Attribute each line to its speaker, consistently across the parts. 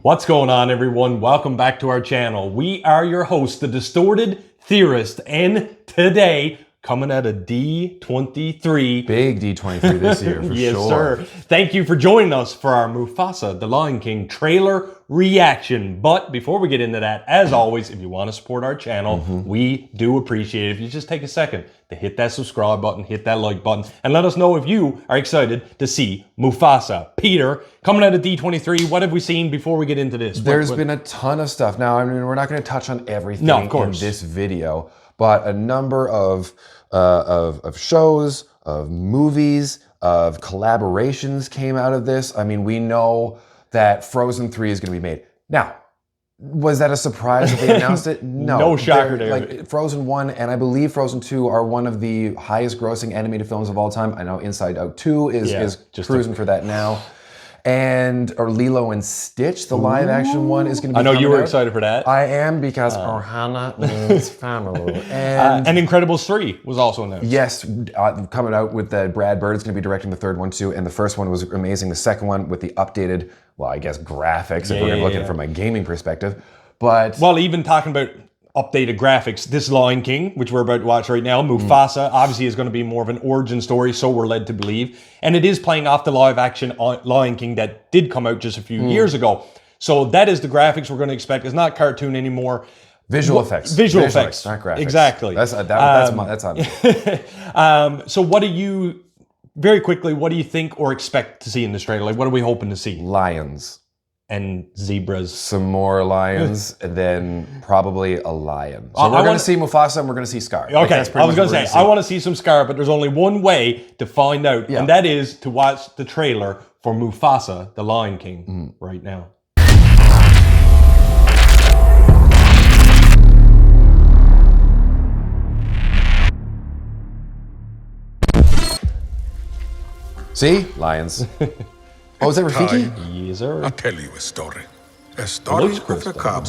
Speaker 1: What's going on, everyone? Welcome back to our channel. We are your hosts, the Distorted Theorist, and today, coming at a D23.
Speaker 2: Big D23 this year, for
Speaker 1: yes,
Speaker 2: sure.
Speaker 1: Sir. Thank you for joining us for our Mufasa, the Lion King trailer reaction. But before we get into that, as always, if you want to support our channel, we do appreciate it if you just take a second to hit that subscribe button, hit that like button, and let us know if you are excited to see Mufasa. Peter, coming out of D23, what have we seen before we get into this?
Speaker 2: There's been a ton of stuff. Now, I mean, we're not going to touch on everything in this video, but a number of shows, of movies, of collaborations came out of this. I mean, we know that Frozen 3 is going to be made. Now, was that a surprise that they announced it? No.
Speaker 1: No shocker there.
Speaker 2: Like, Frozen 1 and I believe Frozen 2 are one of the highest grossing animated films of all time. I know Inside Out 2 is cruising for that now. Or Lilo and Stitch, the live action one, is going to be
Speaker 1: I know you were
Speaker 2: out.
Speaker 1: excited for that.
Speaker 2: I am, because Ohana means family. And
Speaker 1: Incredibles 3 was also announced.
Speaker 2: yes, coming out with Brad Bird is going to be directing the third one too, and the first one was amazing. The second one with the updated, well, I guess graphics, if we're going to look at it from a gaming perspective. But
Speaker 1: well, even talking about updated graphics, this Lion King, which we're about to watch right now, Mufasa, obviously is going to be more of an origin story, so we're led to believe. And it is playing off the live action Lion King that did come out just a few years ago. So that is the graphics we're going to expect. It's not cartoon anymore.
Speaker 2: Visual effects.
Speaker 1: Visual effects.
Speaker 2: Not graphics.
Speaker 1: Exactly.
Speaker 2: That's on me.
Speaker 1: So what do you, very quickly, what do you think or expect to see in this trailer? Like, what are we hoping to see?
Speaker 2: Lions.
Speaker 1: And zebras.
Speaker 2: Some more lions, and then probably a lion. So we're going to see Mufasa and we're going to see Scar.
Speaker 1: Okay, I was going to say, I want to see some Scar, but there's only one way to find out, and that is to watch the trailer for Mufasa, the Lion King, right now.
Speaker 2: See? Lions. Oh, is that Rafiki?
Speaker 1: Yes, sir.
Speaker 3: I'll tell you a story. A story of a cub.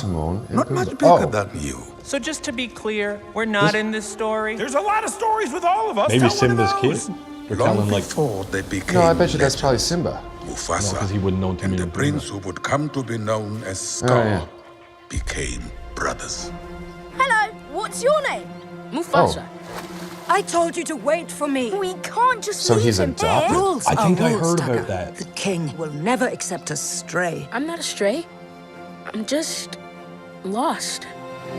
Speaker 3: Not much bigger
Speaker 2: Oh.
Speaker 3: than you.
Speaker 4: So just to be clear, we're not in this story.
Speaker 5: There's a lot of stories with all of us.
Speaker 1: Maybe
Speaker 5: Tell one
Speaker 1: Simba's
Speaker 5: of
Speaker 1: kid.
Speaker 5: those.
Speaker 1: They're
Speaker 3: Long
Speaker 1: telling like,
Speaker 3: before they became
Speaker 2: No, I bet you that's
Speaker 3: legend,
Speaker 2: probably Simba.
Speaker 3: Mufasa
Speaker 1: because he wouldn't know too
Speaker 3: and
Speaker 1: many
Speaker 3: the prince who would come to be known as Scar became brothers.
Speaker 6: Hello, what's your name?
Speaker 7: Mufasa.
Speaker 6: I told you to wait for me. We can't just
Speaker 2: So
Speaker 6: leave
Speaker 2: he's
Speaker 6: him
Speaker 2: adopted?
Speaker 6: here.
Speaker 7: Rules
Speaker 1: I
Speaker 7: are
Speaker 1: think I
Speaker 7: rules,
Speaker 1: heard
Speaker 7: Tucker.
Speaker 1: about that.
Speaker 6: The king will never accept a stray.
Speaker 7: I'm not astray. I'm just lost.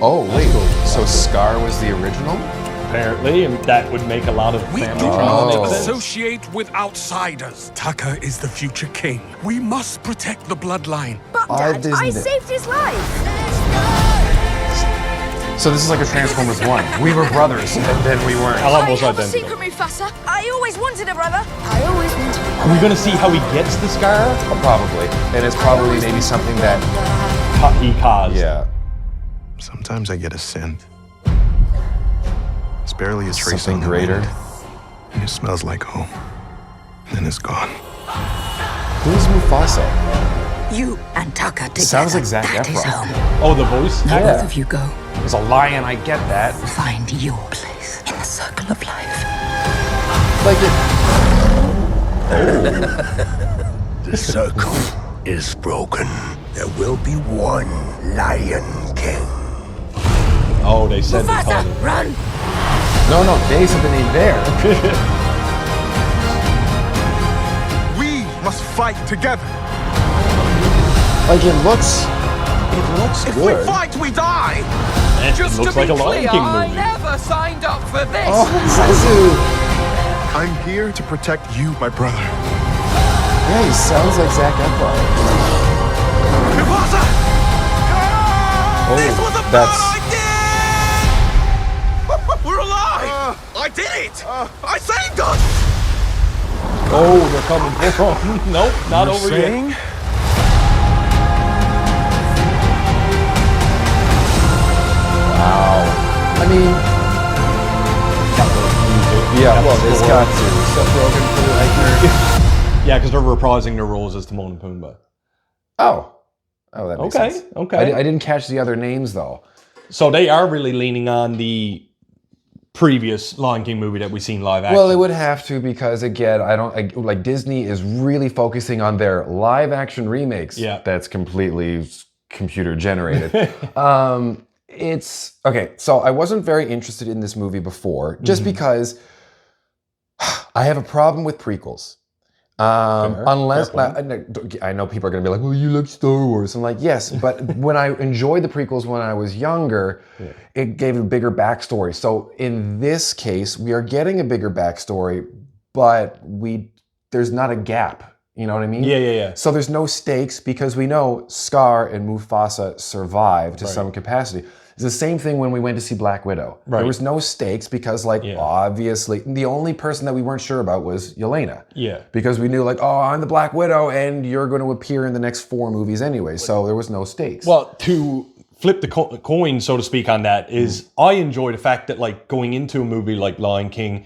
Speaker 2: Oh, wait. So Scar was the original?
Speaker 1: apparently, and that would make a lot of
Speaker 5: We
Speaker 1: family
Speaker 5: do
Speaker 1: drama
Speaker 5: not
Speaker 1: make sense.
Speaker 5: associate with outsiders. Tucker is the future king. We must protect the bloodline.
Speaker 6: But Dad, I saved his life.
Speaker 2: So this is like a Transformers 1. We were brothers, and then we weren't.
Speaker 1: Almost
Speaker 6: I have a
Speaker 1: identical.
Speaker 6: secret, Mufasa. I always wanted a brother. I always wanted a
Speaker 1: Are we gonna see how he gets the scar?
Speaker 2: Oh, probably. And it's probably maybe something that,
Speaker 1: He caused.
Speaker 2: yeah,
Speaker 8: Sometimes I get a scent. It's barely a trace
Speaker 2: something
Speaker 8: on the
Speaker 2: greater.
Speaker 8: wind, and it smells like home. And then it's gone.
Speaker 2: Who's Mufasa?
Speaker 6: You and Tucker together.
Speaker 2: Sounds like Zac
Speaker 6: That is
Speaker 2: Efron.
Speaker 6: home.
Speaker 1: Oh, the voice?
Speaker 6: Now
Speaker 1: Yeah.
Speaker 6: both of you go.
Speaker 2: There's a lion, I get that.
Speaker 6: Find your place in the circle of life.
Speaker 2: Like it.
Speaker 3: The circle is broken. There will be one Lion King.
Speaker 1: Oh, they said the
Speaker 6: Mufasa,
Speaker 1: title.
Speaker 6: run!
Speaker 2: No, they said the name there.
Speaker 5: We must fight together.
Speaker 2: Like it looks
Speaker 5: If
Speaker 2: good.
Speaker 5: we fight, we die.
Speaker 4: Just
Speaker 1: looks
Speaker 4: to be
Speaker 1: like a Lion
Speaker 4: clear,
Speaker 1: King
Speaker 4: I
Speaker 1: movie.
Speaker 4: never signed up for this.
Speaker 2: Oh, Zazu.
Speaker 8: I'm here to protect you, my brother.
Speaker 2: Yeah, he sounds like Zac Efron.
Speaker 5: Mufasa! This was a bad
Speaker 2: that's-
Speaker 5: idea! We're alive! I did it! I saved us!
Speaker 1: Oh, they're coming for him. Nope, not over yet.
Speaker 2: Wow. I mean, yeah, well, there's got to. Seth Rogen for Eichner.
Speaker 1: Yeah, because they're reprising their roles as Timon and Pumbaa.
Speaker 2: Oh, that makes
Speaker 1: Okay,
Speaker 2: sense.
Speaker 1: okay.
Speaker 2: I didn't catch the other names though.
Speaker 1: So they are really leaning on the previous Lion King movie that we've seen live action.
Speaker 2: Well, it would have to, because again, like Disney is really focusing on their live action remakes.
Speaker 1: Yeah.
Speaker 2: That's completely computer generated. It's okay. So I wasn't very interested in this movie before, just because I have a problem with prequels. Unless I know people are going to be like, "Well, you like Star Wars." I'm like, yes, but when I enjoyed the prequels when I was younger, it gave a bigger backstory. So in this case, we are getting a bigger backstory, but there's not a gap. You know what I mean?
Speaker 1: Yeah.
Speaker 2: So there's no stakes because we know Scar and Mufasa survived to some capacity. It's the same thing when we went to see Black Widow.
Speaker 1: Right.
Speaker 2: There was no stakes because, obviously, the only person that we weren't sure about was Yelena.
Speaker 1: Yeah.
Speaker 2: Because we knew, oh, I'm the Black Widow, and you're going to appear in the next 4 movies anyway, so there was no stakes.
Speaker 1: Well, to flip the coin, so to speak, on that is I enjoy the fact that, going into a movie like Lion King,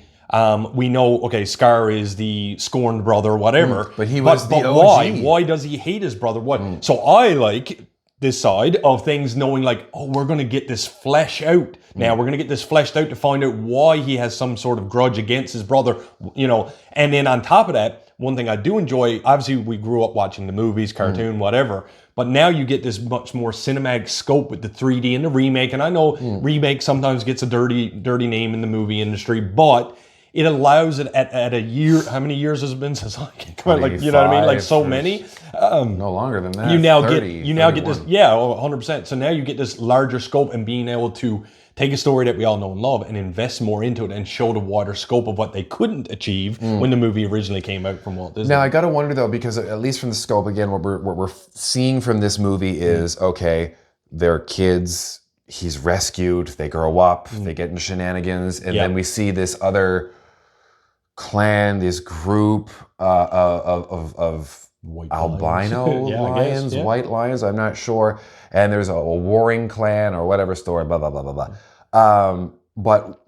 Speaker 1: we know, okay, Scar is the scorned brother, whatever.
Speaker 2: But he was the OG.
Speaker 1: Why? Why does he hate his brother? What? So I like this side of things, knowing we're going to get this flesh out. Now we're going to get this fleshed out to find out why he has some sort of grudge against his brother, And then on top of that, one thing I do enjoy, obviously we grew up watching the movies, cartoon, whatever, but now you get this much more cinematic scope with the 3D and the remake. And I know remake sometimes gets a dirty name in the movie industry, but it allows it at a year. How many years has it been since I can come out? You know what I mean? So many.
Speaker 2: No longer than that.
Speaker 1: You now
Speaker 2: 30,
Speaker 1: get this. Yeah, 100%. So now you get this larger scope and being able to take a story that we all know and love and invest more into it and show the wider scope of what they couldn't achieve when the movie originally came out from Walt Disney.
Speaker 2: Now I gotta wonder though, because at least from the scope, again, what we're seeing from this movie is okay. They're kids. He's rescued. They grow up. They get into shenanigans, and then we see this other clan, this group of
Speaker 1: White
Speaker 2: albino
Speaker 1: lions.
Speaker 2: lions, white lions, I'm not sure. And there's a warring clan or whatever story, blah, blah, blah, blah, blah. But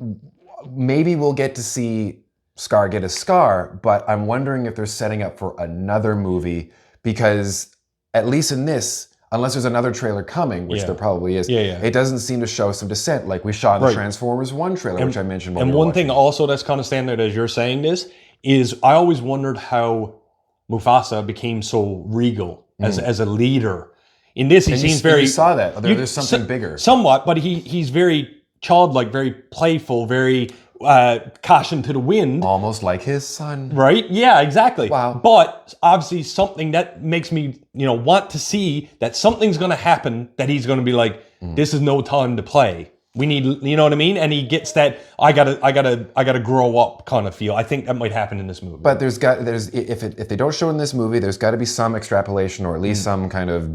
Speaker 2: maybe we'll get to see Scar get a scar, but I'm wondering if they're setting up for another movie, because at least in this, unless there's another trailer coming, which there probably is, it doesn't seem to show some dissent like we saw in the Transformers 1 trailer, which I mentioned when we were
Speaker 1: one
Speaker 2: watching.
Speaker 1: thing also that's kind of standing out as you're saying this is I always wondered how Mufasa became so regal as a leader. In this, he seems very...
Speaker 2: You saw that. There's something bigger.
Speaker 1: Somewhat, but he's very childlike, very playful, very caution to the wind.
Speaker 2: Almost like his son.
Speaker 1: Right? Yeah, exactly.
Speaker 2: Wow.
Speaker 1: But obviously something that makes me, want to see that something's going to happen, that he's going to be like, this is no time to play. We need, you know what I mean? And he gets that I gotta grow up kind of feel. I think that might happen in this movie.
Speaker 2: But if they don't show in this movie, there's got to be some extrapolation or at least some kind of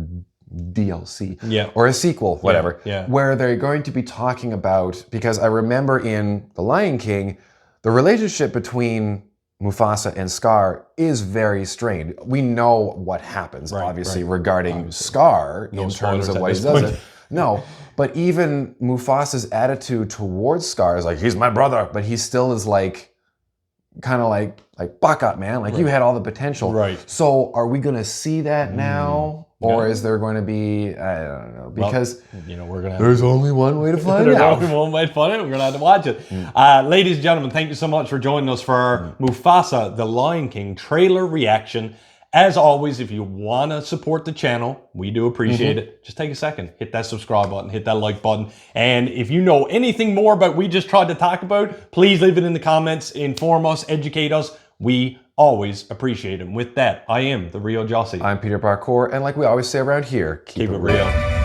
Speaker 2: DLC or a sequel, whatever, where they're going to be talking about, because I remember in The Lion King, the relationship between Mufasa and Scar is very strained. We know what happens, obviously, regarding Scar in terms of what he does. No, but even Mufasa's attitude towards Scar is like, he's my brother, but he still is kind of like buck up, man. You had all the potential.
Speaker 1: Right.
Speaker 2: So are we going to see that now? Or is there going to be, I don't know, because
Speaker 1: we're gonna
Speaker 2: there's only one way to find
Speaker 1: there's
Speaker 2: out.
Speaker 1: only one way to find it. We're gonna have to watch it. Ladies and gentlemen, thank you so much for joining us for our Mufasa, The Lion King trailer reaction. As always, if you want to support the channel, we do appreciate it. Just take a second, hit that subscribe button, hit that like button. And if you know anything more about what we just tried to talk about, please leave it in the comments, inform us, educate us. We always appreciate it. With that, I am the real Jussy.
Speaker 2: I'm Peter Parkour, and like we always say around here, keep it real.